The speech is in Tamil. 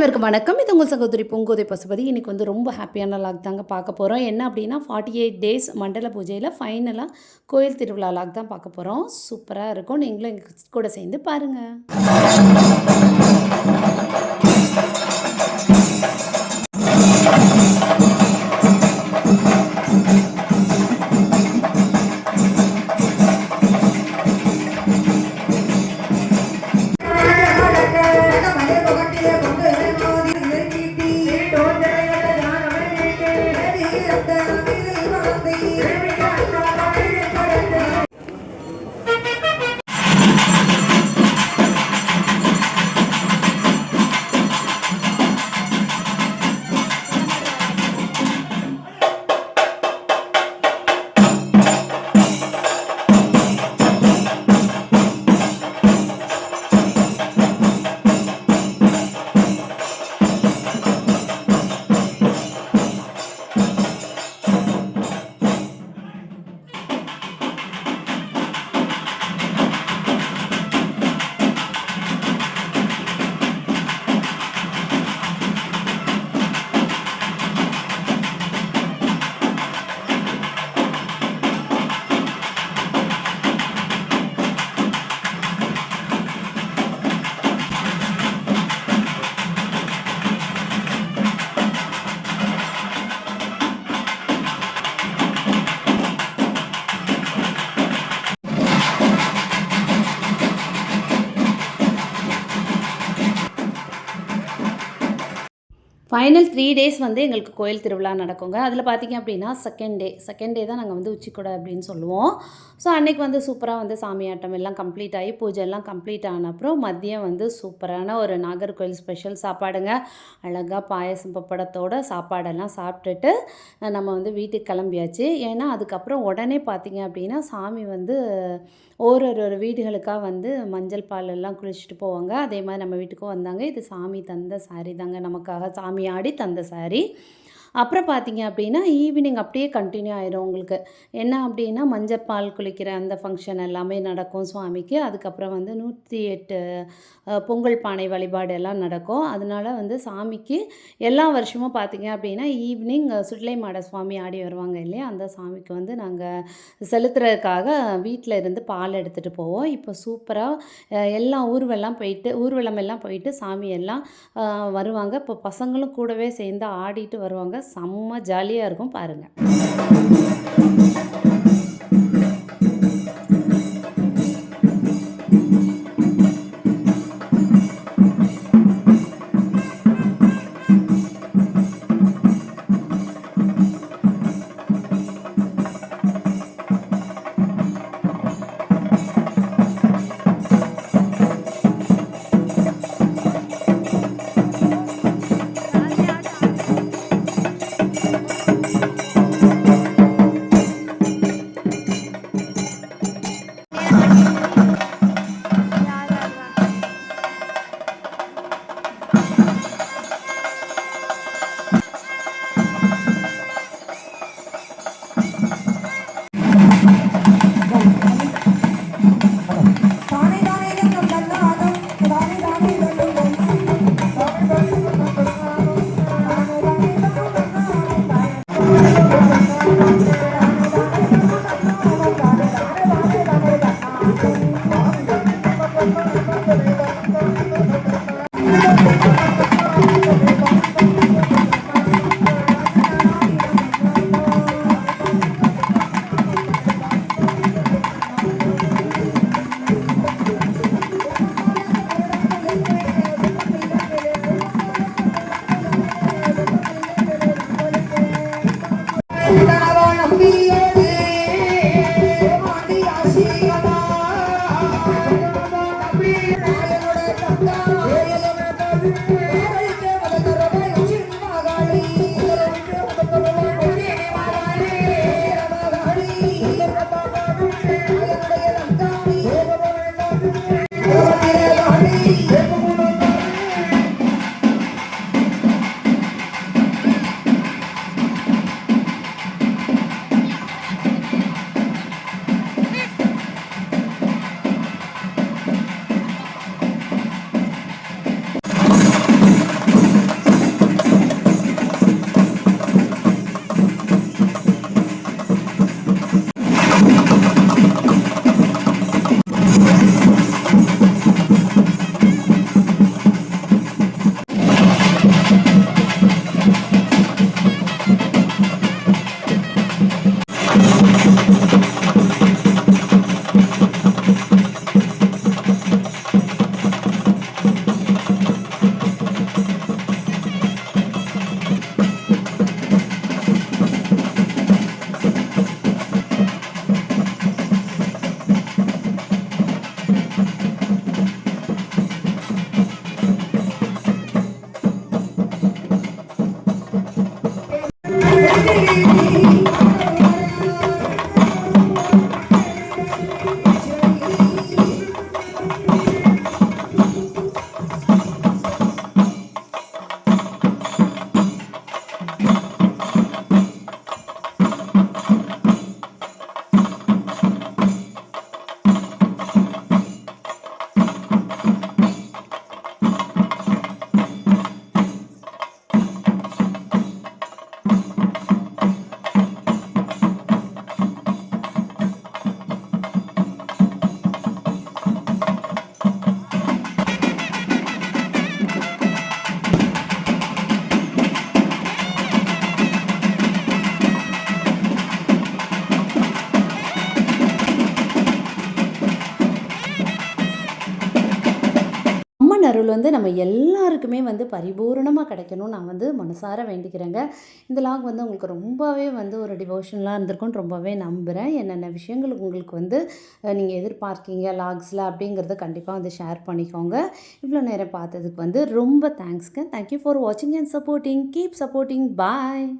அனைவருக்கும் வணக்கம். இது உங்கள் சகோதரி பூங்கோதை பசுபதி. இன்றைக்கி வந்து ரொம்ப ஹாப்பியான லாக் தாங்க பார்க்க போகிறோம். என்ன அப்படின்னா 48 டேஸ் மண்டல பூஜையில் ஃபைனலாக கோயில் திருவிழா லாக் தான் பார்க்க போகிறோம். சூப்பராக இருக்கும். நீங்களும் எங்கள் கூட சேர்ந்து பாருங்கள். ஃபைனல் 3 டேஸ் வந்து எங்களுக்கு கோயில் திருவிழா நடக்குங்க. அதில் பார்த்திங்க அப்படின்னா செகண்ட் டே தான் நாங்கள் வந்து உச்சிக்கொடை அப்படின்னு சொல்லுவோம். ஸோ அன்றைக்கி வந்து சூப்பராக வந்து சாமியாட்டம் எல்லாம் கம்ப்ளீட் ஆகி பூஜை எல்லாம் கம்ப்ளீட் ஆன அப்புறம் மதியம் வந்து சூப்பரான ஒரு நாகர்கோவில் ஸ்பெஷல் சாப்பாடுங்க. அழகாக பாயசம் பப்படத்தோட சாப்பாடெல்லாம் சாப்பிட்டுட்டு நம்ம வந்து வீட்டுக்கு கிளம்பியாச்சு. ஏன்னா அதுக்கப்புறம் உடனே பார்த்திங்க அப்படின்னா சாமி வந்து ஒரு வீடுகளுக்காக வந்து மஞ்சள் பால் எல்லாம் குளிச்சுட்டு போவாங்க. அதே மாதிரி நம்ம வீட்டுக்கும் வந்தாங்க. இது சாமி தந்த சாரி தாங்க, நமக்காக சாமி ஆடி தந்த சாரி. அப்புறம் பார்த்திங்க அப்படின்னா ஈவினிங் அப்படியே கண்டினியூ ஆயிரும் உங்களுக்கு. என்ன அப்படின்னா மஞ்சப்பால் குளிக்கிற அந்த ஃபங்க்ஷன் எல்லாமே நடக்கும் சுவாமிக்கு. அதுக்கப்புறம் வந்து 108 பொங்கல் பானை வழிபாடு எல்லாம் நடக்கும். அதனால வந்து சாமிக்கு எல்லா வருஷமும் பார்த்திங்க அப்படின்னா ஈவினிங் சுடலை மாட சுவாமி ஆடி வருவாங்க இல்லையா, அந்த சாமிக்கு வந்து நாங்கள் செலுத்துறதுக்காக வீட்டில் இருந்து பால் எடுத்துகிட்டு போவோம். இப்போ சூப்பராக எல்லா ஊர்வலம் எல்லாம் போயிட்டு சாமி எல்லாம் வருவாங்க. இப்போ பசங்களும் கூடவே சேர்ந்து ஆடிட்டு வருவாங்க. செம்ம ஜாலியாக இருக்கும் பாருங்கள். வந்து நம்ம எல்லாருக்குமே வந்து பரிபூரணமாக கிடைக்கணும்னு நான் வந்து மனசார வேண்டிக்கிறேங்க. இந்த லாக் வந்து உங்களுக்கு ரொம்பவே வந்து ஒரு டிவோஷனலா இருந்திருக்கும்னு ரொம்பவே நம்புறேன். என்னென்ன விஷயங்கள் உங்களுக்கு வந்து நீங்க எதிர்பார்க்கீங்க லாக்ஸ்ல அப்படிங்கிறத கண்டிப்பா வந்து ஷேர் பண்ணிக்கோங்க. இவ்வளோ நேரம் பார்த்ததுக்கு வந்து ரொம்ப தேங்க்ஸ்ங்க. தேங்க் யூ ஃபார் வாட்சிங் and supporting. Keep supporting. Bye.